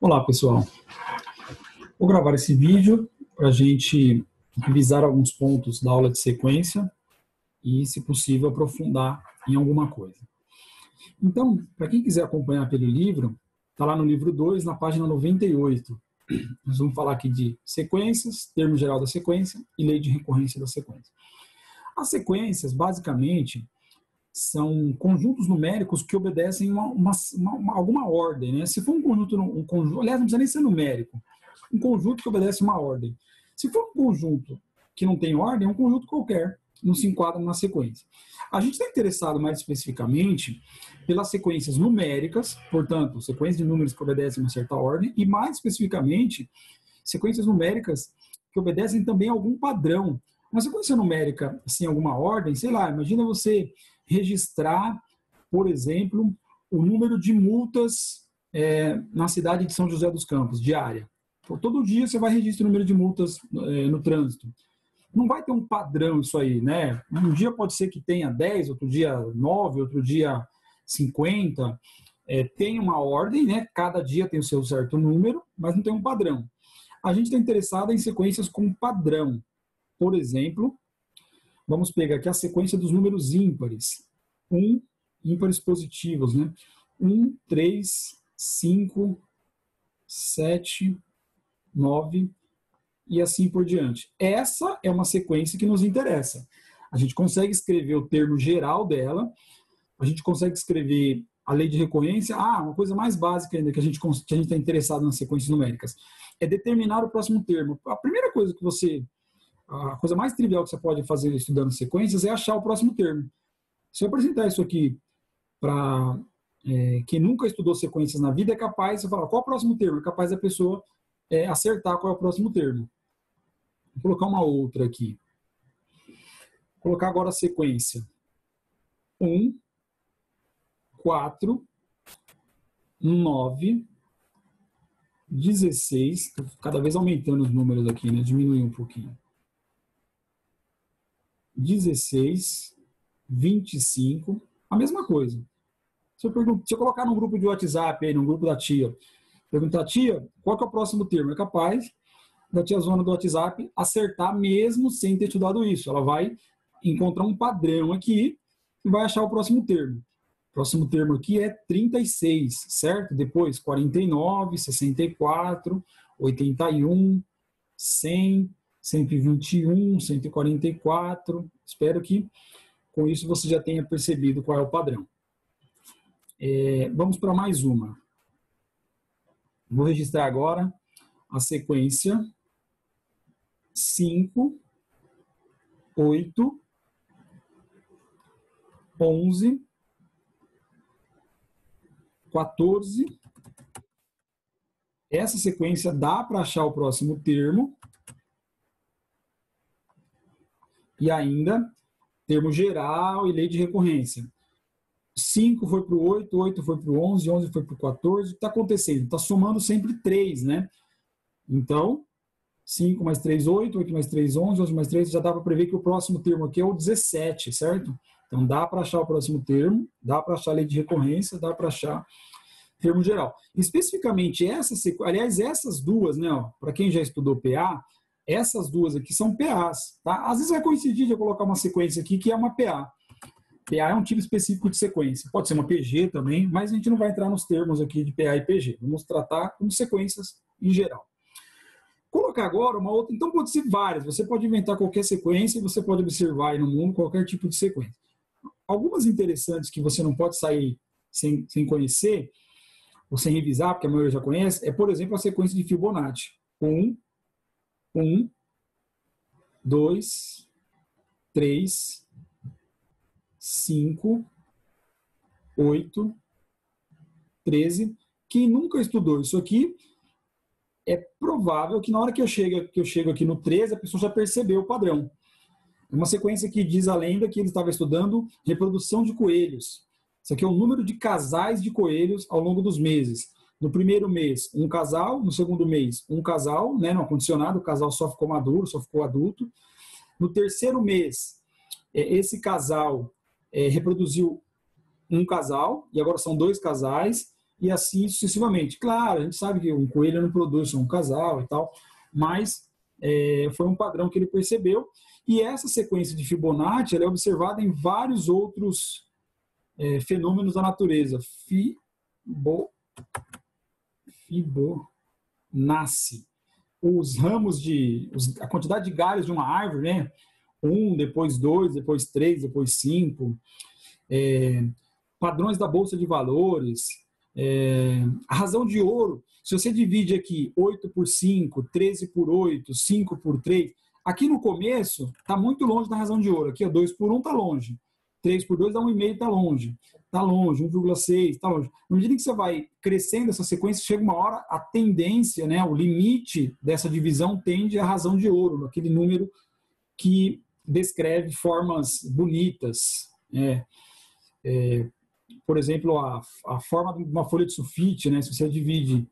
Olá, pessoal. Vou gravar esse vídeo para a gente revisar alguns pontos da aula de sequência e, se possível, aprofundar em alguma coisa. Então, para quem quiser acompanhar pelo livro, está lá no livro 2, na página 98. Nós vamos falar aqui de sequências, termo geral da sequência e lei de recorrência da sequência. As sequências, basicamente, são conjuntos numéricos que obedecem alguma ordem, né? Se for um conjunto, aliás, não precisa nem ser numérico, um conjunto que obedece uma ordem. Se for um conjunto que não tem ordem, é um conjunto qualquer, não se enquadra na sequência. A gente está interessado mais especificamente pelas sequências numéricas, portanto, sequências de números que obedecem uma certa ordem, e mais especificamente, sequências numéricas que obedecem também a algum padrão. Uma sequência numérica, assim, alguma ordem, sei lá, imagina você registrar, por exemplo, o número de multas na cidade de São José dos Campos, diária. Por todo dia você vai registrar o número de multas no trânsito. Não vai ter um padrão isso aí, né? Um dia pode ser que tenha 10, outro dia 9, outro dia 50. Tem uma ordem, né? Cada dia tem o seu certo número, mas não tem um padrão. A gente está interessado em sequências com padrão. Por exemplo, vamos pegar aqui a sequência dos números ímpares. Ímpares positivos, né? 1, 3, 5, 7, 9 e assim por diante. Essa é uma sequência que nos interessa. A gente consegue escrever o termo geral dela, a gente consegue escrever a lei de recorrência. Uma coisa mais básica ainda que a gente está interessado nas sequências numéricas é determinar o próximo termo. A primeira coisa a coisa mais trivial que você pode fazer estudando sequências é achar o próximo termo. Se eu apresentar isso aqui para quem nunca estudou sequências na vida, é capaz de falar qual é o próximo termo, é capaz da pessoa acertar qual é o próximo termo. Vou colocar uma outra aqui. Vou colocar agora a sequência 1, 4, 9, 16, cada vez aumentando os números aqui, né? Diminuir um pouquinho. 16, 25, a mesma coisa. Se eu colocar num grupo de WhatsApp, aí, num grupo da tia, perguntar, tia, qual que é o próximo termo? É capaz da tiazona do WhatsApp acertar mesmo sem ter estudado isso. Ela vai encontrar um padrão aqui e vai achar o próximo termo. O próximo termo aqui é 36, certo? Depois 49, 64, 81, 100, 121, 144. Espero que com isso você já tenha percebido qual é o padrão. Vamos para mais uma. Vou registrar agora a sequência 5, 8, 11, 14. Essa sequência dá para achar o próximo termo. E ainda, termo geral e lei de recorrência. 5 foi para o 8, 8 foi para o 11, 11 foi para o 14. O que está acontecendo? Está somando sempre 3, né? Então, 5 mais 3, 8, 8 mais 3, 11, 11 mais 3, já dá para prever que o próximo termo aqui é o 17, certo? Então, dá para achar o próximo termo, dá para achar a lei de recorrência, dá para achar termo geral. Especificamente, essas duas, né? Para quem já estudou PA, essas duas aqui são PAs, tá? Às vezes vai coincidir de eu colocar uma sequência aqui que é uma PA. PA é um tipo específico de sequência. Pode ser uma PG também, mas a gente não vai entrar nos termos aqui de PA e PG. Vamos tratar como sequências em geral. Colocar agora uma outra, então pode ser várias. Você pode inventar qualquer sequência e você pode observar aí no mundo qualquer tipo de sequência. Algumas interessantes que você não pode sair sem conhecer, ou sem revisar, porque a maioria já conhece, por exemplo, a sequência de Fibonacci. 1, 2, 3, 5, 8, 13. Quem nunca estudou isso aqui, é provável que na hora que eu chego aqui no 13, a pessoa já percebeu o padrão. É uma sequência que diz a lenda que ele estava estudando reprodução de coelhos. Isso aqui é o número de casais de coelhos ao longo dos meses. No primeiro mês, um casal. No segundo mês, um casal, né, não condicionado, o casal só ficou maduro, só ficou adulto. No terceiro mês, esse casal reproduziu um casal, e agora são 2 casais. e assim sucessivamente. Claro, a gente sabe que um coelho não produz só um casal e tal, mas foi um padrão que ele percebeu, e essa sequência de Fibonacci ela é observada em vários outros fenômenos da natureza. Fibonacci. Os ramos a quantidade de galhos de uma árvore, né? 1, depois 2, depois 3, depois 5. Padrões da Bolsa de Valores. A razão de ouro. Se você divide aqui 8 por 5, 13 por 8, 5 por 3, aqui no começo está muito longe da razão de ouro. Aqui, 2 por 1 está longe. 3 por 2 dá 1,5, está longe. Está longe, 1,6, está longe. Na medida que você vai crescendo essa sequência, chega uma hora, a tendência, né, o limite dessa divisão tende à razão de ouro, aquele número que descreve formas bonitas. Por exemplo, a forma de uma folha de sulfite, né, se você divide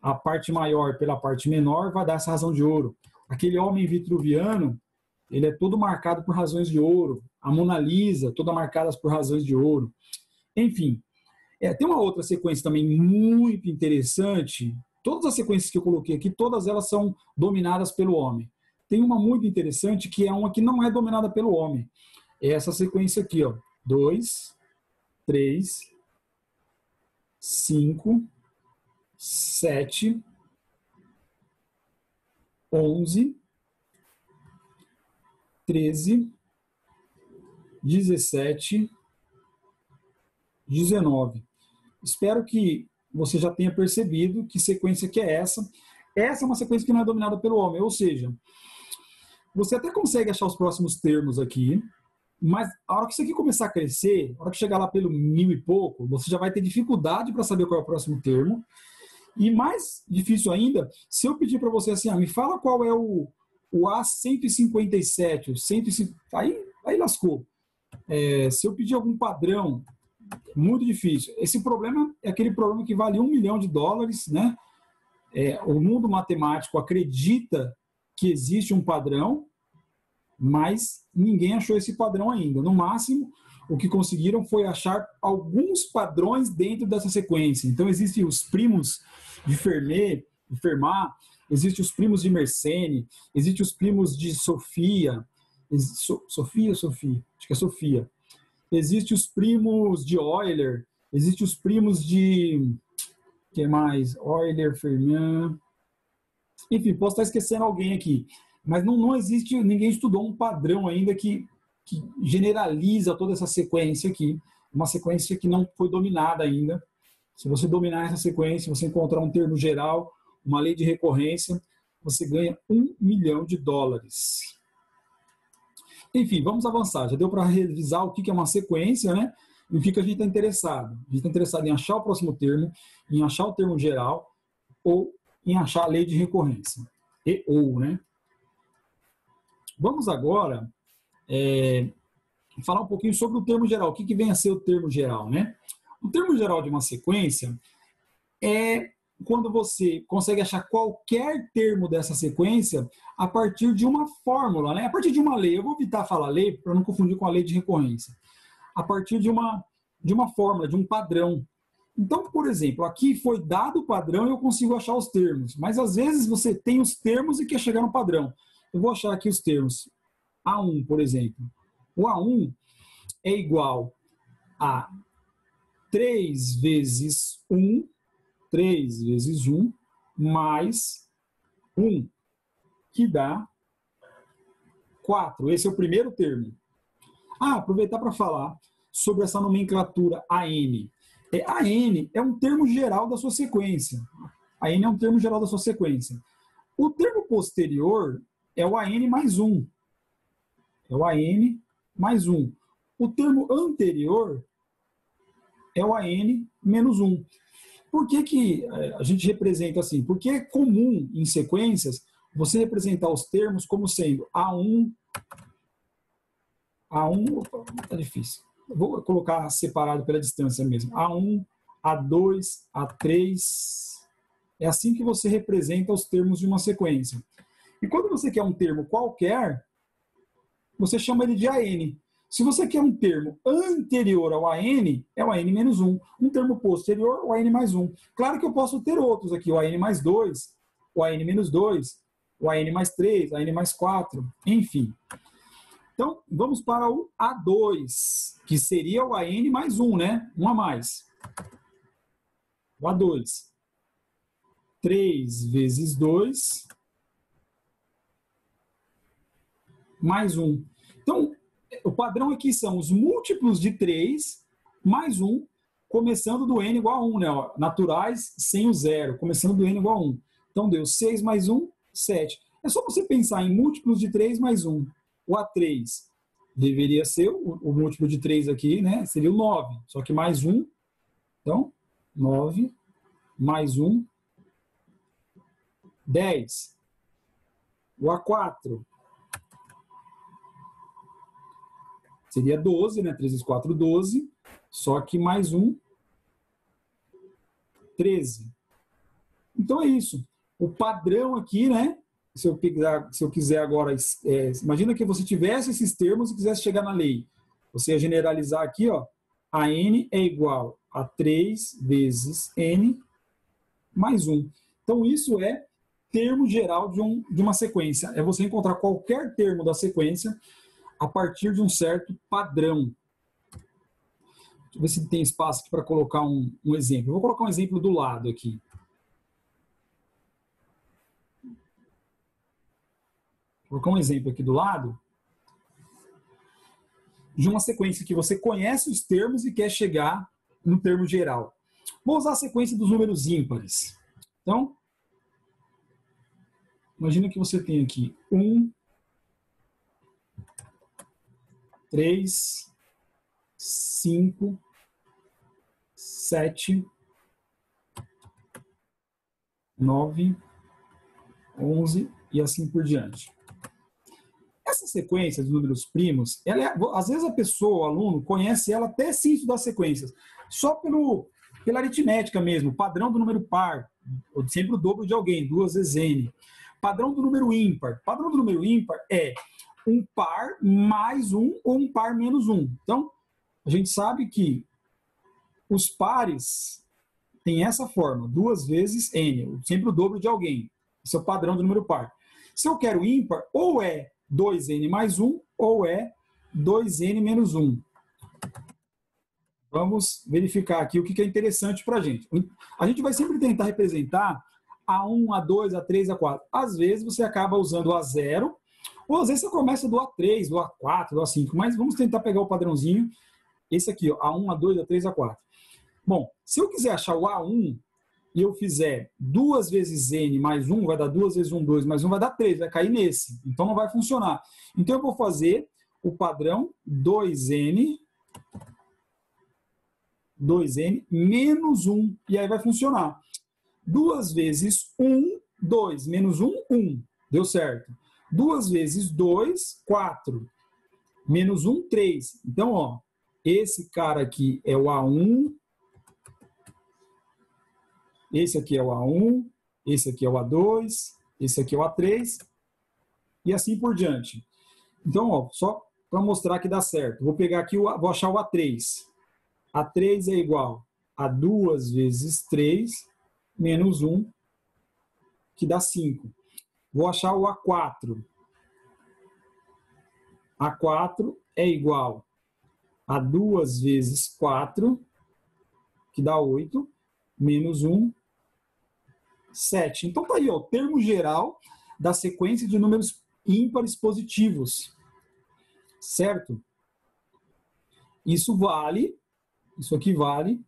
a parte maior pela parte menor, vai dar essa razão de ouro. Aquele homem vitruviano, ele é todo marcado por razões de ouro. A Mona Lisa, toda marcada por razões de ouro. Enfim, tem uma outra sequência também muito interessante. Todas as sequências que eu coloquei aqui, todas elas são dominadas pelo homem. Tem uma muito interessante que é uma que não é dominada pelo homem. É essa sequência aqui, 2, 3, 5, 7, 11, 13, 17, 19. Espero que você já tenha percebido que sequência que é essa. Essa é uma sequência que não é dominada pelo homem, ou seja, você até consegue achar os próximos termos aqui, mas a hora que isso aqui começar a crescer, a hora que chegar lá pelo 1000 e pouco, você já vai ter dificuldade para saber qual é o próximo termo. E mais difícil ainda, se eu pedir para você assim, me fala qual é o A157, aí lascou. Se eu pedir algum padrão, muito difícil. Esse problema é aquele problema que vale $1 milhão, né? O mundo matemático acredita que existe um padrão, mas ninguém achou esse padrão ainda. No máximo, o que conseguiram foi achar alguns padrões dentro dessa sequência. Então, existem os primos de Fermat, existem os primos de Mersenne, existem os primos de Sofia. Sofia? Acho que é Sofia. Existem os primos de Euler, existem os primos de... que mais? Euler, Fermat... Enfim, posso estar esquecendo alguém aqui. Mas não existe, ninguém estudou um padrão ainda que generaliza toda essa sequência aqui. Uma sequência que não foi dominada ainda. Se você dominar essa sequência, você encontrar um termo geral, uma lei de recorrência, você ganha $1 milhão. Enfim, vamos avançar. Já deu para revisar o que é uma sequência, né? E o que a gente está interessado. A gente está interessado em achar o próximo termo, em achar o termo geral, ou em achar a lei de recorrência. Né? Vamos agora falar um pouquinho sobre o termo geral. O que vem a ser o termo geral, né? O termo geral de uma sequência é quando você consegue achar qualquer termo dessa sequência a partir de uma fórmula, né? A partir de uma lei. Eu vou evitar falar lei para não confundir com a lei de recorrência. A partir de uma fórmula, de um padrão. Então, por exemplo, aqui foi dado o padrão e eu consigo achar os termos. Mas às vezes você tem os termos e quer chegar no padrão. Eu vou achar aqui os termos. A1, por exemplo. O A1 é igual a 3 vezes 1, mais 1, que dá 4. Esse é o primeiro termo. Aproveitar para falar sobre essa nomenclatura AN. AN é um termo geral da sua sequência. AN é um termo geral da sua sequência. O termo posterior é o AN mais 1. É o AN mais 1. O termo anterior é o AN menos 1. Por que a gente representa assim? Porque é comum em sequências você representar os termos como sendo A1, opa, tá difícil. Eu vou colocar separado pela distância mesmo. A1, A2, A3. É assim que você representa os termos de uma sequência. E quando você quer um termo qualquer, você chama ele de AN. Se você quer um termo anterior ao AN, é o AN menos 1. Um termo posterior, o AN mais 1. Claro que eu posso ter outros aqui, o AN mais 2, o AN menos 2, o AN mais 3, o AN mais 4, enfim. Então, vamos para o A2, que seria o AN mais 1, né? 1 a mais. O A2. 3 vezes 2 mais 1. Então, o padrão aqui são os múltiplos de 3 mais 1, começando do n igual a 1, né? Ó, naturais sem o zero, começando do n igual a 1. Então, deu 6 mais 1, 7. É só você pensar em múltiplos de 3 mais 1. O A3 deveria ser o múltiplo de 3 aqui, né? Seria o 9, só que mais 1. Então, 9 mais 1, 10. O A4 seria 12, né? 3 vezes 4, 12. Só que mais 1, 13. Então é isso. O padrão aqui, né? Se eu quiser agora... imagina que você tivesse esses termos e quisesse chegar na lei. Você ia generalizar aqui, ó. A n é igual a 3 vezes n mais 1. Então isso é termo geral de uma sequência. É você encontrar qualquer termo da sequência a partir de um certo padrão. Deixa eu ver se tem espaço aqui para colocar um exemplo. Eu vou colocar um exemplo do lado aqui. Vou colocar um exemplo aqui do lado de uma sequência que você conhece os termos e quer chegar no termo geral. Vou usar a sequência dos números ímpares. Então, imagina que você tem aqui 1, 3, 5, 7, 9, 11 e assim por diante. Essa sequência de números primos, às vezes a pessoa, o aluno, conhece ela até sem estudar sequências, só pela aritmética mesmo, padrão do número par, sempre o dobro de alguém, 2 vezes n. Padrão do número ímpar. Padrão do número ímpar é um par mais 1 ou um par menos 1. Então, a gente sabe que os pares têm essa forma, 2 vezes n, sempre o dobro de alguém. Esse é o padrão do número par. Se eu quero ímpar, ou é 2n mais 1, ou é 2n menos 1. Vamos verificar aqui o que é interessante para a gente. A gente vai sempre tentar representar A1, A2, A3, A4. Às vezes você acaba usando o A0, ou às vezes você começa do A3, do A4, do A5, mas vamos tentar pegar o padrãozinho, esse aqui, ó, A1, A2, A3, A4. Bom, se eu quiser achar o A1 e eu fizer 2 vezes n mais 1, vai dar 2 vezes 1, 2 mais 1, vai dar 3, vai cair nesse. Então não vai funcionar. Então eu vou fazer o padrão 2n menos 1, e aí vai funcionar. 2 vezes 1, 2, menos 1, 1. Deu certo. 2 vezes 2, 4. Menos 1, 3. Então, ó, esse cara aqui é o A1, esse aqui é o A1, esse aqui é o A2, esse aqui é o A3, e assim por diante. Então, ó, só para mostrar que dá certo. Vou pegar aqui, vou achar o A3. A3 é igual a 2 vezes 3 menos 1, que dá 5. Vou achar o A4. A4 é igual a 2 vezes 4, que dá 8, menos 1, 7. Então tá aí, ó, o termo geral da sequência de números ímpares positivos. Certo? Isso aqui vale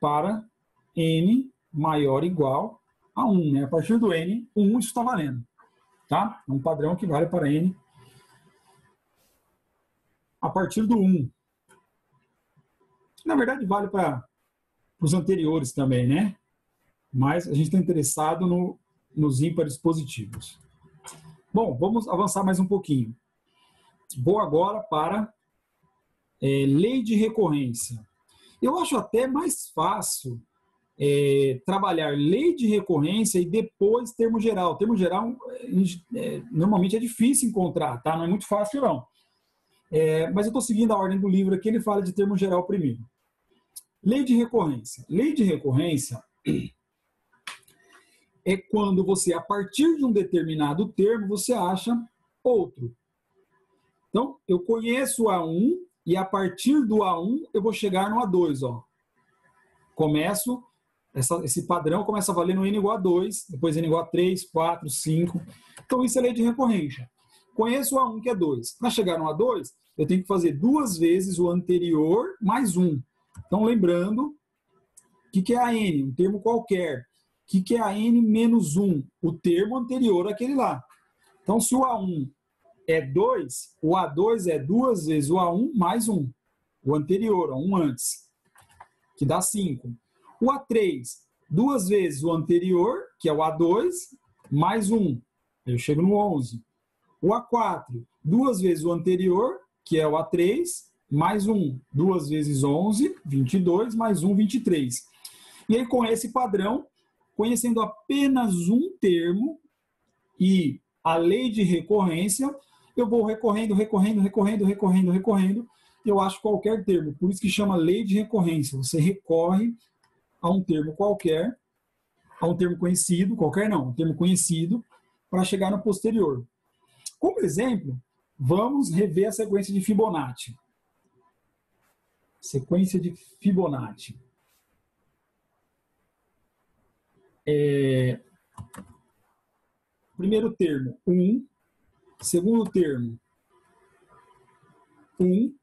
para n maior ou igual a 1, né? A partir do n, 1 isso está valendo. Tá? É um padrão que vale para n a partir do 1. Na verdade, vale para os anteriores também, né? Mas a gente está interessado nos ímpares positivos. Bom, vamos avançar mais um pouquinho. Vou agora para lei de recorrência. Eu acho até mais fácil trabalhar lei de recorrência e depois termo geral. Termo geral normalmente é difícil encontrar, tá? Não é muito fácil, não. Mas eu estou seguindo a ordem do livro aqui, ele fala de termo geral primeiro. Lei de recorrência. Lei de recorrência é quando você, a partir de um determinado termo, você acha outro. Então, eu conheço o A1 e a partir do A1 eu vou chegar no A2. Ó. Esse padrão começa a valer no N igual a 2, depois N igual a 3, 4, 5. Então, isso é lei de recorrência. Conheço o A1, que é 2. Para chegar no A2, eu tenho que fazer 2 vezes o anterior mais 1. Então, lembrando, o que é a N? Um termo qualquer. O que é a N menos 1? O termo anterior àquele lá. Então, se o A1 é 2, o A2 é 2 vezes o A1 mais 1. O anterior, ó, 1 antes, que dá 5. O A3, 2 vezes o anterior, que é o A2, mais 1. Eu chego no 11. O A4, 2 vezes o anterior, que é o A3, mais 1. 2 vezes 11, 22, mais 1, 23. E aí, com esse padrão, conhecendo apenas um termo e a lei de recorrência, eu vou recorrendo, eu acho qualquer termo. Por isso que chama lei de recorrência. Você recorre a um termo qualquer, a um termo conhecido, qualquer não, um termo conhecido, para chegar no posterior. Como exemplo, vamos rever a sequência de Fibonacci. Sequência de Fibonacci. Primeiro termo, 1. Segundo termo, 1.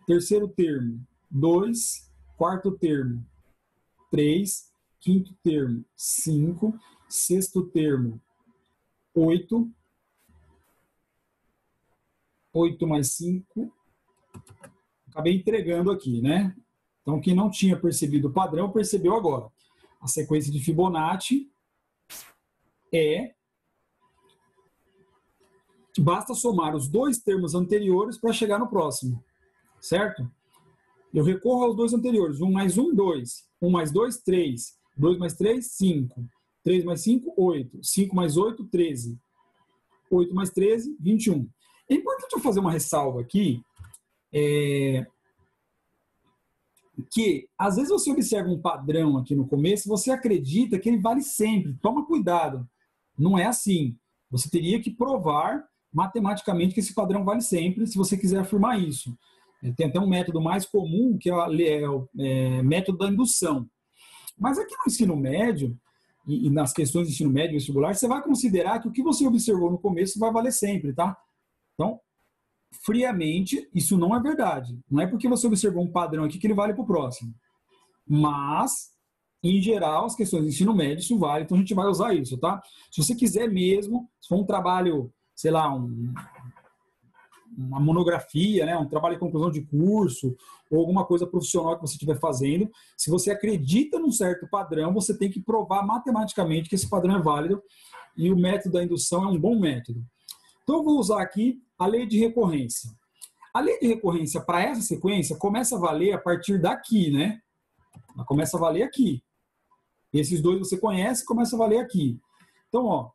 Terceiro termo, 2. Quarto termo, 3. Quinto termo, 5. Sexto termo, 8. 8 mais 5. Acabei entregando aqui, né? Então, quem não tinha percebido o padrão, percebeu agora. A sequência de Fibonacci basta somar os 2 termos anteriores para chegar no próximo, certo? Eu recorro aos 2 anteriores. 1 mais 1, 2. 1 mais 2, 3. 2 mais 3, 5. 3 mais 5, 8. 5 mais 8, 13. 8 mais 13, 21. É importante eu fazer uma ressalva aqui, que às vezes você observa um padrão aqui no começo, você acredita que ele vale sempre. Toma cuidado. Não é assim. Você teria que provar matematicamente que esse padrão vale sempre, se você quiser afirmar isso. Tem até um método mais comum, que é o método da indução. Mas aqui no ensino médio, e nas questões de ensino médio e vestibular, você vai considerar que o que você observou no começo vai valer sempre, tá? Então, friamente, isso não é verdade. Não é porque você observou um padrão aqui que ele vale para o próximo. Mas, em geral, as questões de ensino médio, isso vale, então a gente vai usar isso, tá? Se você quiser mesmo, se for um trabalho, sei lá, uma monografia, né, um trabalho de conclusão de curso, ou alguma coisa profissional que você estiver fazendo, se você acredita num certo padrão, você tem que provar matematicamente que esse padrão é válido, e o método da indução é um bom método. Então, eu vou usar aqui a lei de recorrência. A lei de recorrência para essa sequência começa a valer a partir daqui, né? Ela começa a valer aqui. Esses 2 você conhece, começa a valer aqui. Então, ó,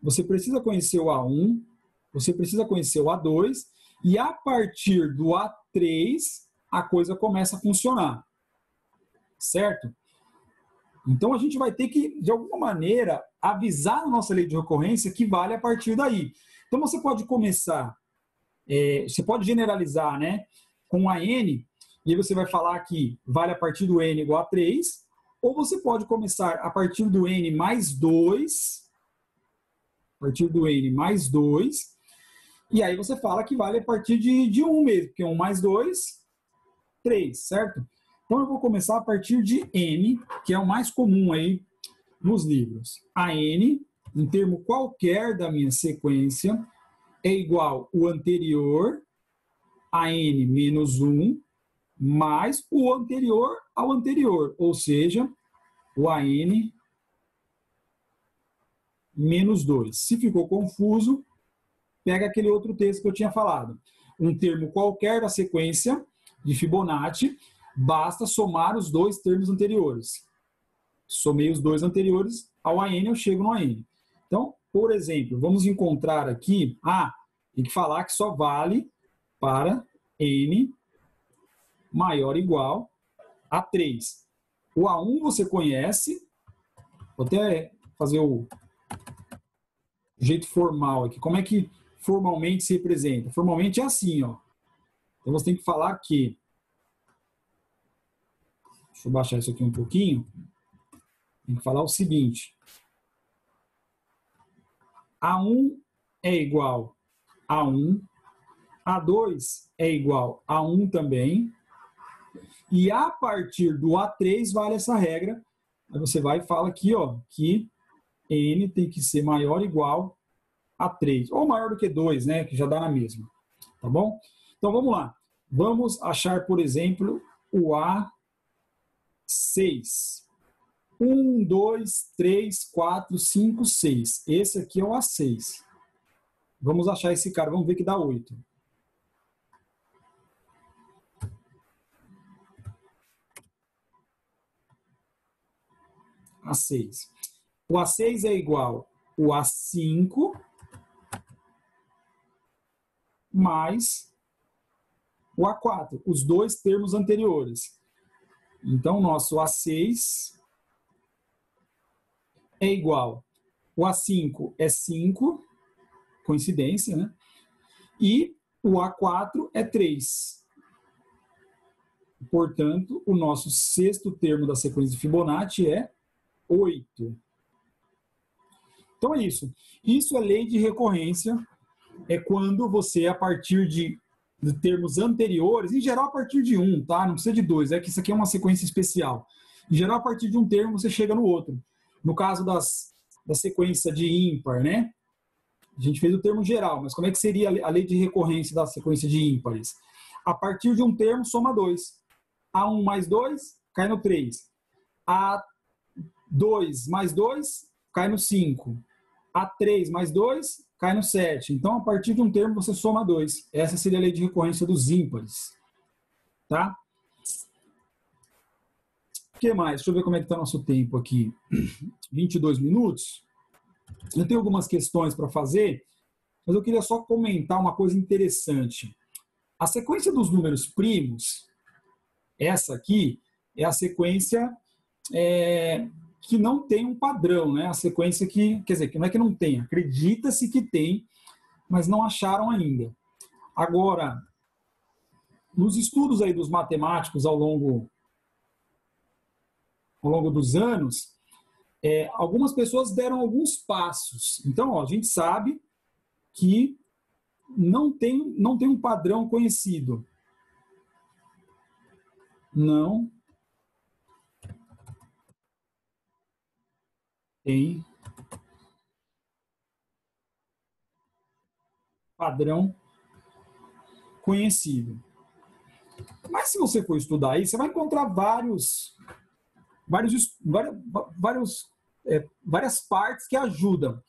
você precisa conhecer o A1, você precisa conhecer o A2, e a partir do A3, a coisa começa a funcionar. Certo? Então, a gente vai ter que, de alguma maneira, avisar a nossa lei de recorrência que vale a partir daí. Então, você pode começar, você pode generalizar, né, com a N, e aí você vai falar que vale a partir do N igual a 3, ou você pode começar a partir do N mais 2, e aí você fala que vale a partir de 1 mesmo, porque 1 mais 2, 3, certo? Então eu vou começar a partir de N, que é o mais comum aí nos livros. A N, um termo qualquer da minha sequência, é igual o anterior a N menos 1, mais o anterior ao anterior, ou seja, o AN menos 2. Se ficou confuso, pega aquele outro texto que eu tinha falado. Um termo qualquer da sequência de Fibonacci, basta somar os 2 termos anteriores. Somei os 2 anteriores ao AN, eu chego no AN. Então, por exemplo, vamos encontrar aqui, tem que falar que só vale para N maior ou igual a 3. O A1 você conhece, vou até fazer o jeito formal aqui. Como é que formalmente se representa? Formalmente é assim, ó. Então você tem que falar que, deixa eu baixar isso aqui um pouquinho, tem que falar o seguinte: A1 é igual a 1, A2 é igual a 1 também, e a partir do A3 vale essa regra. Aí você vai e fala aqui, ó, que N tem que ser maior ou igual a 3, ou maior do que 2, né, que já dá na mesma, tá bom? Então vamos lá. Vamos achar, por exemplo, o A6. 1, 2, 3, 4, 5, 6. Esse aqui é o A6. Vamos achar esse cara, vamos ver que dá 8. A6. O A6 é igual o A5 mais o A4, os dois termos anteriores. Então, nosso A6 é igual. O A5 é 5, coincidência, né? E o A4 é 3. Portanto, o nosso sexto termo da sequência de Fibonacci é 8. Então é isso. Isso é lei de recorrência. É quando você, a partir de termos anteriores, em geral a partir de 1, tá? Não precisa de 2, é que isso aqui é uma sequência especial. Em geral, a partir de um termo, você chega no outro. No caso da sequência de ímpar, né? A gente fez o termo geral, mas como é que seria a lei de recorrência da sequência de ímpares? A partir de um termo, soma 2. A1 mais 2, cai no 3. A2 mais 2, cai no 5. A3 mais 2, cai no 7. Então, a partir de um termo, você soma 2. Essa seria a lei de recorrência dos ímpares. Tá? O que mais? Deixa eu ver como é que está nosso tempo aqui. 22 minutos. Eu tenho algumas questões para fazer, mas eu queria só comentar uma coisa interessante. A sequência dos números primos, essa aqui, é a sequência que não tem um padrão, né? A sequência que, quer dizer, que não é que não tem, acredita-se que tem, mas não acharam ainda. Agora, nos estudos aí dos matemáticos ao longo dos anos, algumas pessoas deram alguns passos. Então, ó, a gente sabe que não tem um padrão conhecido. Não tem padrão conhecido. Mas se você for estudar aí, você vai encontrar várias partes que ajudam.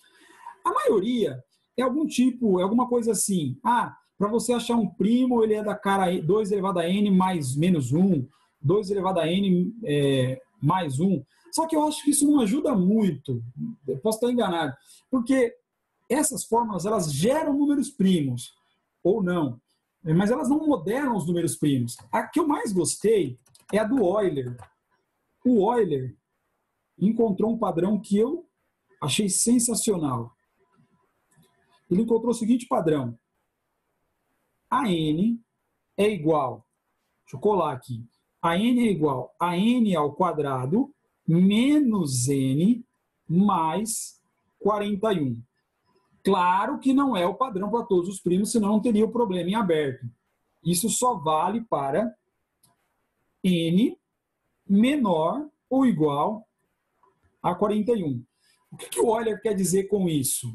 A maioria é algum tipo, é alguma coisa assim. Para você achar um primo, ele é da cara 2 elevado a n mais menos 1, 2 elevado a n mais 1. Só que eu acho que isso não ajuda muito. Eu posso estar enganado. Porque essas fórmulas, elas geram números primos, ou não. Mas elas não modelam os números primos. A que eu mais gostei é a do Euler. O Euler encontrou um padrão que eu achei sensacional. Ele encontrou o seguinte padrão. A n é igual, deixa eu colar aqui, a n é igual a n ao quadrado menos n mais 41. Claro que não é o padrão para todos os primos, senão não teria o problema em aberto. Isso só vale para n menor ou igual a 41. O que o Euler quer dizer com isso?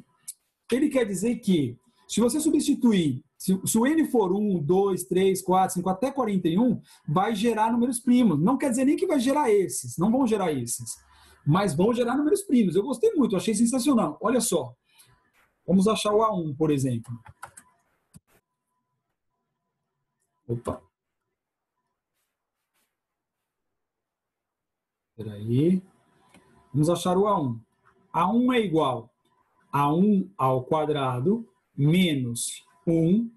Ele quer dizer que, se você substituir, se o n for 1, 2, 3, 4, 5, até 41, vai gerar números primos. Não quer dizer nem que vai gerar esses, não vão gerar esses, mas vão gerar números primos. Eu gostei muito, achei sensacional. Olha só, vamos achar o A1, por exemplo. Opa. Espera aí. Vamos achar o A1. A1 é igual a 1 ao quadrado menos 1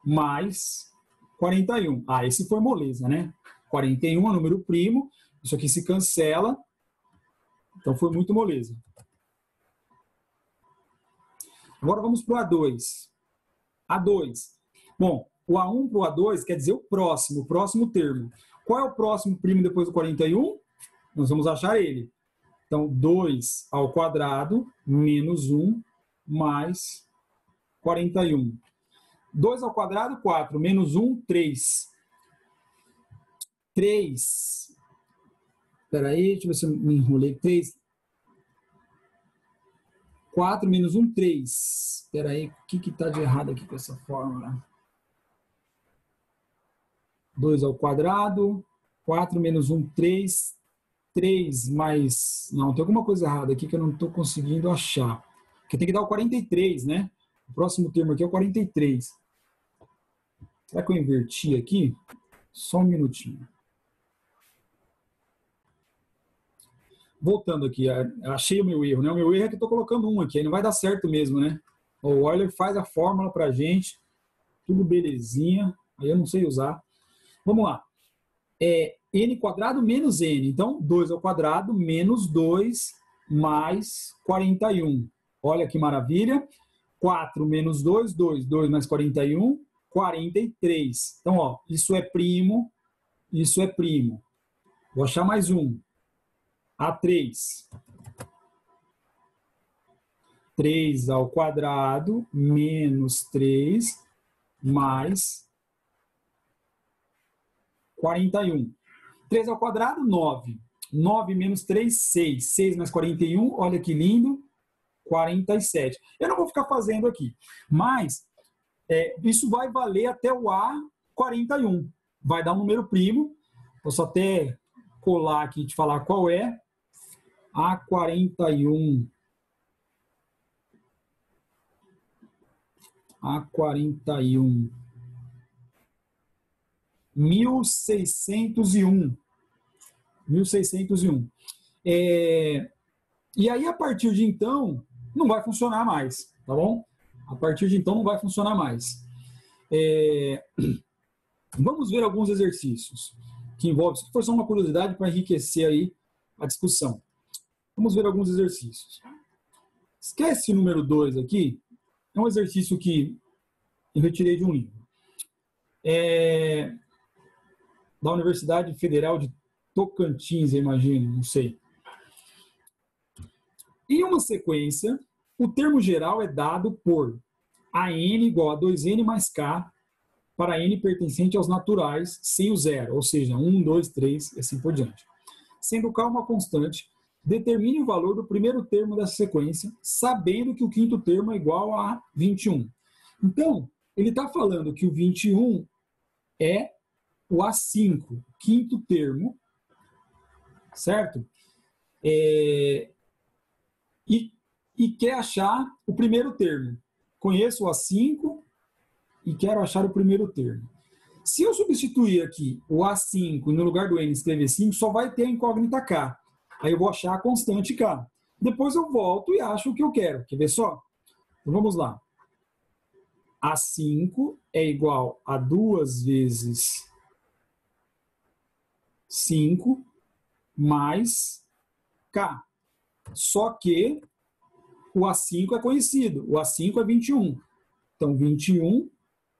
mais 41. Ah, esse foi moleza, né? 41 é número primo, isso aqui se cancela, então foi muito moleza. Agora vamos para o A2. A2. Bom, o A1 para o A2 quer dizer o próximo termo. Qual é o próximo primo depois do 41? Nós vamos achar ele. Então, 2 ao quadrado menos 1 mais 41. 2 ao quadrado, 4. Menos 1, 3. 3. Espera aí, deixa eu ver se eu me enrolei. 3. 4 menos 1, 3. Espera aí, o que está de errado aqui com essa fórmula? 2 ao quadrado, 4 menos 1, 3. 3 mais... Não, tem alguma coisa errada aqui que eu não estou conseguindo achar. Porque tem que dar o 43, né? O próximo termo aqui é o 43. Será que eu inverti aqui? Só um minutinho. Voltando aqui, achei o meu erro, né? O meu erro é que eu estou colocando 1 aqui, aí não vai dar certo mesmo, né? O Euler faz a fórmula para a gente, tudo belezinha, aí eu não sei usar. Vamos lá. N quadrado menos N, então 2 ao quadrado menos 2 mais 41. Olha que maravilha. 4 menos 2, 2. 2 mais 41, 43. Então, ó, isso é primo, isso é primo. Vou achar mais um. A3. 3 ao quadrado menos 3 mais 41. 3 ao quadrado, 9. 9 menos 3, 6. 6 mais 41, olha que lindo, 47. Eu não vou ficar fazendo aqui, mas isso vai valer até o A41. Vai dar um número primo. Vou só até colar aqui e te falar qual é. A41. A41. 1601. 1601. E aí, a partir de então, não vai funcionar mais, tá bom? A partir de então, não vai funcionar mais. Vamos ver alguns exercícios que envolvem, isso foi só uma curiosidade para enriquecer aí a discussão. Vamos ver alguns exercícios. Esquece o número 2 aqui, é um exercício que eu retirei de um livro. Da Universidade Federal de Tocantins, eu imagino, não sei. Em uma sequência, o termo geral é dado por AN igual a 2N mais K para N pertencente aos naturais sem o zero, ou seja, 1, 2, 3 e assim por diante. Sendo K uma constante, determine o valor do primeiro termo dessa sequência, sabendo que o quinto termo é igual a 21. Então, ele está falando que o 21 é o A5, quinto termo, certo? E quer achar o primeiro termo. Conheço o A5 e quero achar o primeiro termo. Se eu substituir aqui o A5 e no lugar do N escrever 5, só vai ter a incógnita K. Aí eu vou achar a constante K. Depois eu volto e acho o que eu quero. Quer ver só? Então vamos lá. A5 é igual a 2 vezes 5 mais K. Só que o A5 é conhecido. O A5 é 21. Então, 21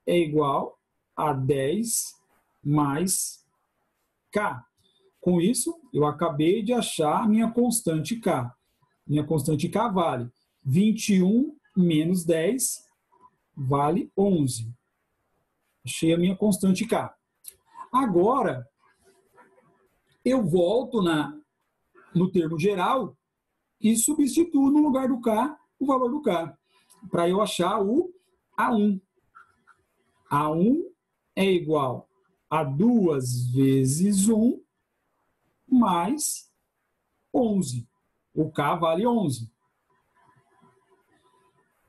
é igual a 10 mais K. Com isso, eu acabei de achar a minha constante K. Minha constante K vale 21 menos 10 vale 11. Achei a minha constante K. Agora, eu volto no termo geral e substituo no lugar do K o valor do K, para eu achar o A1. A1 é igual a 2 vezes 1 mais 11. O K vale 11.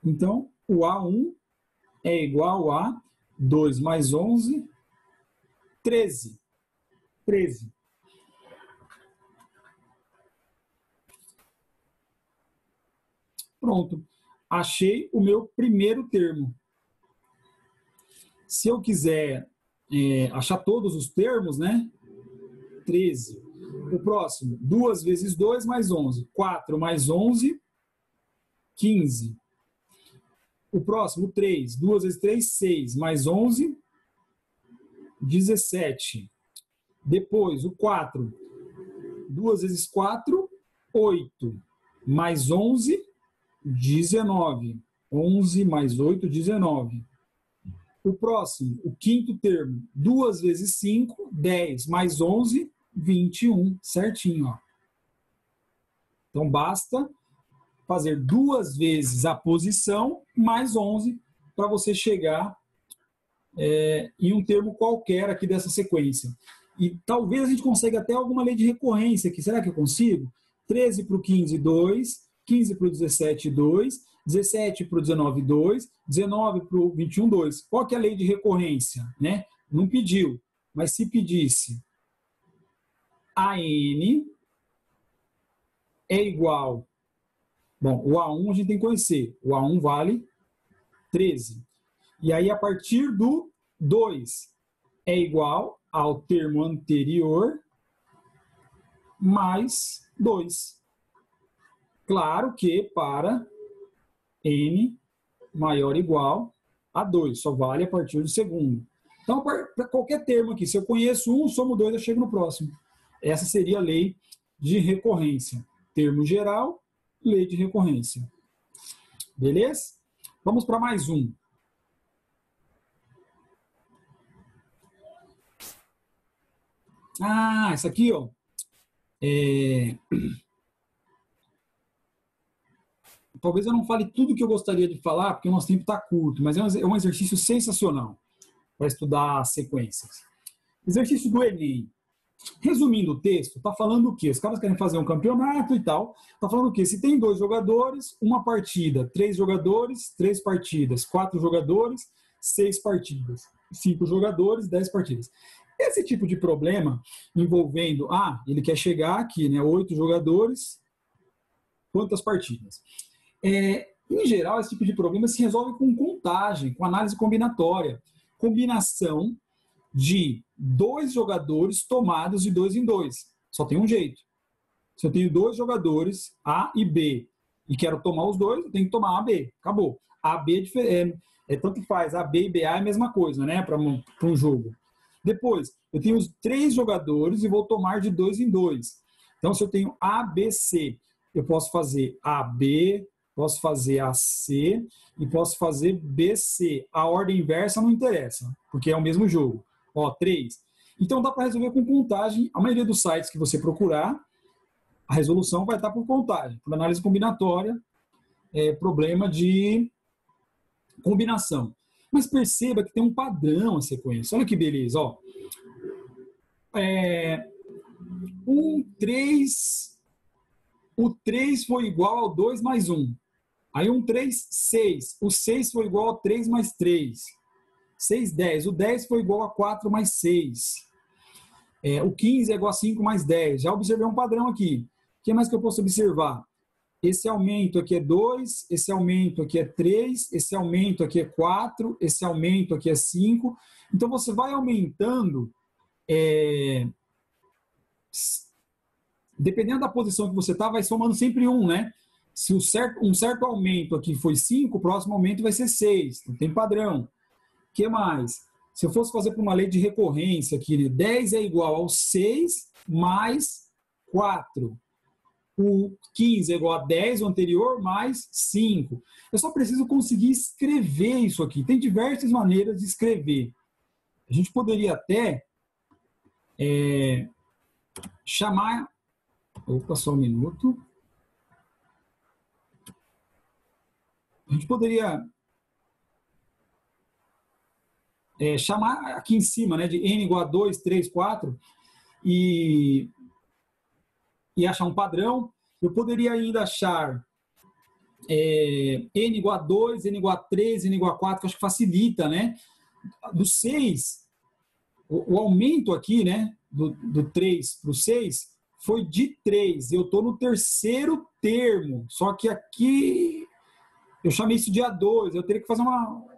Então, o A1 é igual a 2 mais 11, 13. 13. Pronto. Achei o meu primeiro termo. Se eu quiser achar todos os termos, né? 13. O próximo, 2 vezes 2 mais 11. 4 mais 11, 15. O próximo, 3. 2 vezes 3, 6. Mais 11, 17. Depois, o 4. 2 vezes 4, 8. Mais 11, 19. 11 mais 8, 19. O próximo, o quinto termo, 2 vezes 5, 10. Mais 11, 21. Certinho, ó. Então, basta fazer 2 vezes a posição mais 11 para você chegar em um termo qualquer aqui dessa sequência. E talvez a gente consiga até alguma lei de recorrência aqui. Será que eu consigo? 13 para o 15, 2. 15 para o 17, 2. 17 para o 19, 2. 19 para o 21, 2. Qual que é a lei de recorrência? Né? Não pediu. Mas se pedisse a n é igual... Bom, o A1 a gente tem que conhecer. O A1 vale 13. E aí, a partir do 2 é igual ao termo anterior mais 2. Claro que para n maior ou igual a 2. Só vale a partir do segundo. Então, para qualquer termo aqui, se eu conheço um, somo 2, eu chego no próximo. Essa seria a lei de recorrência. Termo geral, lei de recorrência. Beleza? Vamos para mais um. Ah, essa aqui, ó. Talvez eu não fale tudo que eu gostaria de falar, porque o nosso tempo está curto, mas é um exercício sensacional para estudar sequências. Exercício do Enem. Resumindo o texto, está falando o quê? Os caras querem fazer um campeonato e tal. Está falando o quê? Se tem 2 jogadores, uma partida. 3 jogadores, 3 partidas. 4 jogadores, 6 partidas. 5 jogadores, 10 partidas. Esse tipo de problema envolvendo... ele quer chegar aqui, né? 8 jogadores, quantas partidas? Em geral, esse tipo de problema se resolve com contagem, com análise combinatória. Combinação de 2 jogadores tomados de 2 em 2. Só tem um jeito. Se eu tenho 2 jogadores, A e B, e quero tomar os 2, eu tenho que tomar A e B. Acabou. A, B tanto faz. A, B e BA é a mesma coisa, né? Para um jogo. Depois, eu tenho os 3 jogadores e vou tomar de 2 em 2. Então, se eu tenho A, B, C, eu posso fazer A, B, posso fazer A, C e posso fazer B, C. A ordem inversa não interessa, porque é o mesmo jogo. 3. Então, dá para resolver com contagem. A maioria dos sites que você procurar, a resolução vai estar por contagem, por análise combinatória, problema de combinação. Mas perceba que tem um padrão a sequência. Olha que beleza, ó. 3, o 3 foi igual ao 2 mais 1. Aí 3, 6. O 6 foi igual a 3 mais 3. 6, 10. O 10 foi igual a 4 mais 6. O 15 é igual a 5 mais 10. Já observei um padrão aqui. O que mais que eu posso observar? Esse aumento aqui é 2, esse aumento aqui é 3, esse aumento aqui é 4, esse aumento aqui é 5. Então, você vai aumentando, dependendo da posição que você está, vai somando sempre 1, né? Se um certo aumento aqui foi 5, o próximo aumento vai ser 6. Então, tem padrão. O que mais? Se eu fosse fazer por uma lei de recorrência aqui, né? 10 é igual ao 6 mais 4. O 15 é igual a 10, o anterior, mais 5. Eu só preciso conseguir escrever isso aqui. Tem diversas maneiras de escrever. A gente poderia até chamar... Opa, só um minuto. A gente poderia chamar aqui em cima, né, de n igual a 2, 3, 4 e achar um padrão. Eu poderia ainda achar n igual a 2, n igual a 3, n igual a 4, que eu acho que facilita, né? Do 6, o aumento aqui, né, do 3 para o 6 foi de 3. Eu estou no terceiro termo, só que aqui Eu chamei isso de A2, eu teria que fazer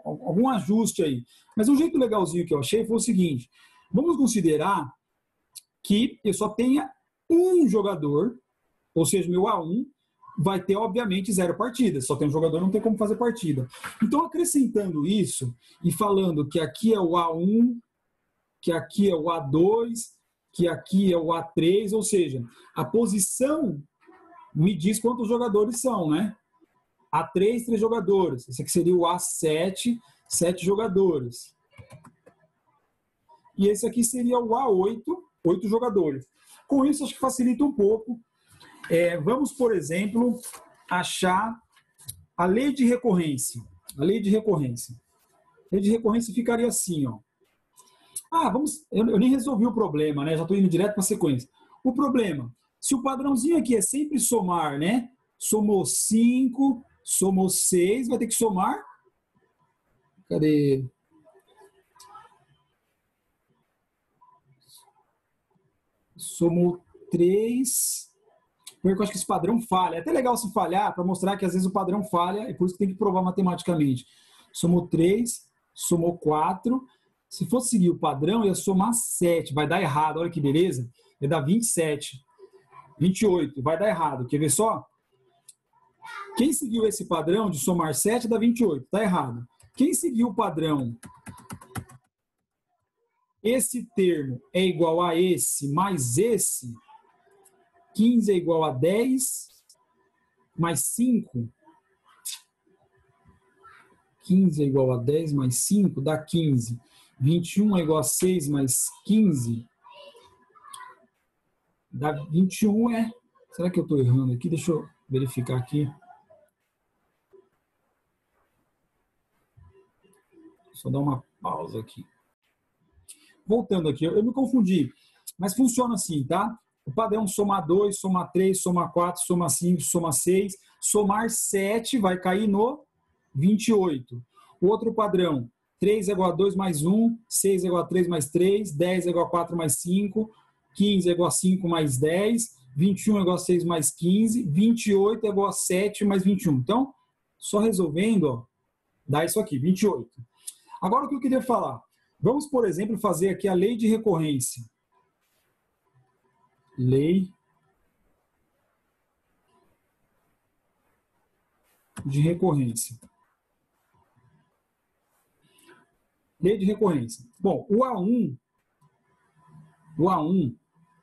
algum ajuste aí. Mas um jeito legalzinho que eu achei foi o seguinte: vamos considerar que eu só tenha um jogador, ou seja, meu A1 vai ter, obviamente, 0 partidas. Só tem um jogador, não tem como fazer partida. Então, acrescentando isso e falando que aqui é o A1, que aqui é o A2, que aqui é o A3, ou seja, a posição me diz quantos jogadores são, né? A3, 3 jogadores. Esse aqui seria o A7, 7 jogadores. E esse aqui seria o A8, 8 jogadores. Com isso, acho que facilita um pouco. Vamos, por exemplo, achar a lei de recorrência. A lei de recorrência. A lei de recorrência ficaria assim, ó. Eu nem resolvi o problema, né? Já estou indo direto para a sequência. O problema, se o padrãozinho aqui é sempre somar, né? Somou 5, somou 6, vai ter que somar. Cadê? Somou 3. Eu acho que esse padrão falha. É até legal se falhar, para mostrar que às vezes o padrão falha, e por isso que tem que provar matematicamente. Somou 3, somou 4. Se fosse seguir o padrão, ia somar 7. Vai dar errado, olha que beleza. Ia dar 27. 28, vai dar errado. Quer ver só? Quem seguiu esse padrão de somar 7 dá 28. Está errado. Quem seguiu o padrão, esse termo é igual a esse mais esse, 15 é igual a 10 mais 5. 15 é igual a 10 mais 5, dá 15. 21 é igual a 6 mais 15. Dá 21 é... Será que eu estou errando aqui? Deixa eu verificar aqui. Só dar uma pausa aqui. Voltando aqui, eu me confundi. Mas funciona assim, tá? O padrão somar 2, somar 3, somar 4, somar 5, somar 6. Somar 7 vai cair no 28. O outro padrão, 3 é igual a 2 mais 1, 6 é igual a 3 mais 3, 10 é igual a 4 mais 5, 15 é igual a 5 mais 10, 21 é igual a 6 mais 15, 28 é igual a 7 mais 21. Então, só resolvendo, ó, dá isso aqui, 28. Agora, o que eu queria falar? Vamos, por exemplo, fazer aqui a lei de recorrência. Lei de recorrência. Lei de recorrência. Bom, o A1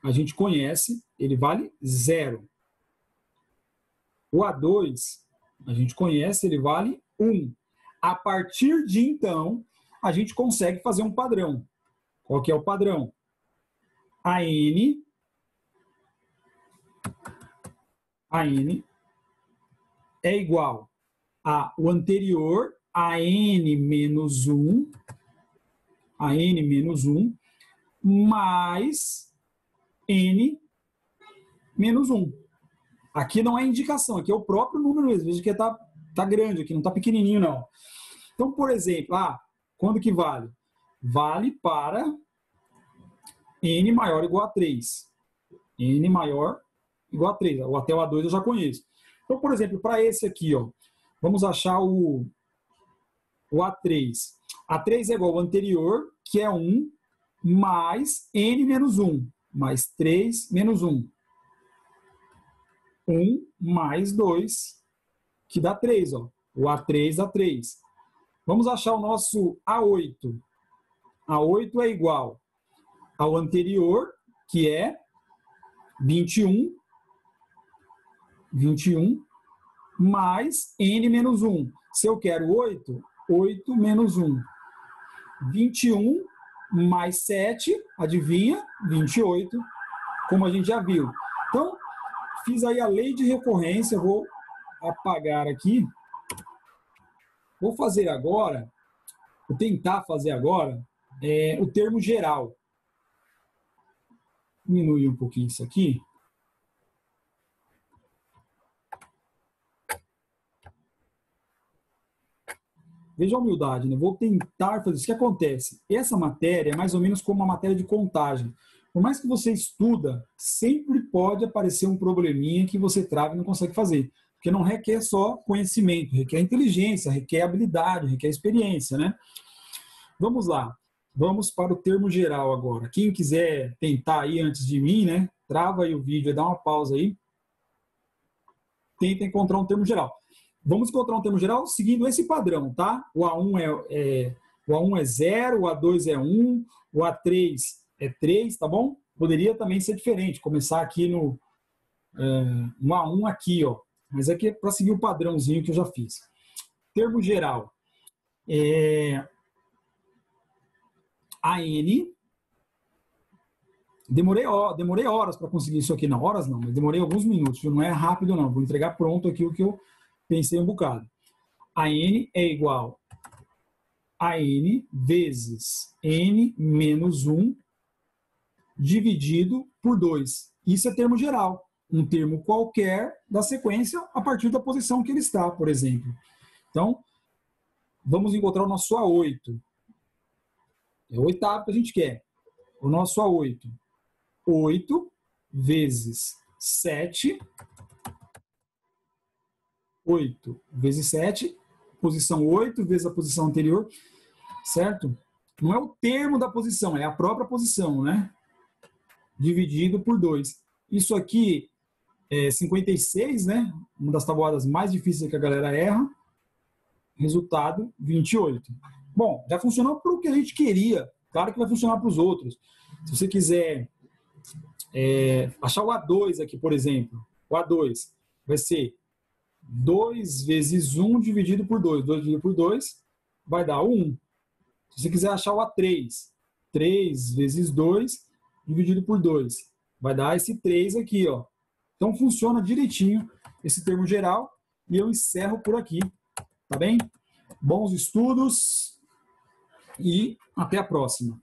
a gente conhece, ele vale 0. O A2 a gente conhece, ele vale 1. A partir de então, a gente consegue fazer um padrão. Qual que é o padrão? A N é igual ao anterior, a N menos 1, mais N menos 1. Aqui não é indicação, aqui é o próprio número mesmo. Veja que tá grande aqui, não está pequenininho não. Então, por exemplo, quando que vale? Vale para N maior ou igual a 3. N maior igual a 3. Ou até o A2 eu já conheço. Então, por exemplo, para esse aqui, ó, vamos achar o A3. A3 é igual ao anterior, que é 1, mais N menos 1. Mais 3 menos 1. 1 mais 2, que dá 3. Ó. O A3 dá 3. Vamos achar o nosso A8. A8 é igual ao anterior, que é 21, mais N menos 1. Se eu quero 8, 8 menos 1. 21 mais 7, adivinha? 28, como a gente já viu. Então, fiz aí a lei de recorrência, vou apagar aqui. Vou fazer agora, vou tentar fazer agora, o termo geral. Diminuir um pouquinho isso aqui. Veja a humildade, né? Vou tentar fazer isso. O que acontece? Essa matéria é mais ou menos como uma matéria de contagem. Por mais que você estuda, sempre pode aparecer um probleminha que você trava e não consegue fazer. porque não requer só conhecimento, requer inteligência, requer habilidade, requer experiência, né? Vamos lá, vamos para o termo geral agora. Quem quiser tentar aí antes de mim, né? Trava aí o vídeo e dá uma pausa aí. Tenta encontrar um termo geral. Vamos encontrar um termo geral seguindo esse padrão, tá? O A1 é 0, o A2 é 1, o A3 é 3, tá bom? Poderia também ser diferente, começar aqui no A1 aqui, ó. Mas aqui é para seguir o padrãozinho que eu já fiz. Termo geral. AN. Demorei horas para conseguir isso aqui. Não, horas não, mas demorei alguns minutos. Não é rápido, não. Vou entregar pronto aqui o que eu pensei um bocado. AN é igual a N vezes N menos 1 dividido por 2. Isso é termo geral. Um termo qualquer da sequência a partir da posição que ele está, por exemplo. Então, vamos encontrar o nosso A8. É o oitavo que a gente quer. O nosso A8. 8 vezes 7. 8 vezes 7. Posição 8 vezes a posição anterior. Certo? Não é o termo da posição, é a própria posição, né? Dividido por 2. Isso aqui é 56, né? Uma das tabuadas mais difíceis que a galera erra. Resultado, 28. Bom, já funcionou para o que a gente queria. Claro que vai funcionar para os outros. Se você quiser achar o A2 aqui, por exemplo, o A2 vai ser 2 vezes 1 dividido por 2. 2 dividido por 2 vai dar 1. Se você quiser achar o A3, 3 vezes 2 dividido por 2 vai dar esse 3 aqui, ó. Então funciona direitinho esse termo geral e eu encerro por aqui, tá bem? Bons estudos e até a próxima.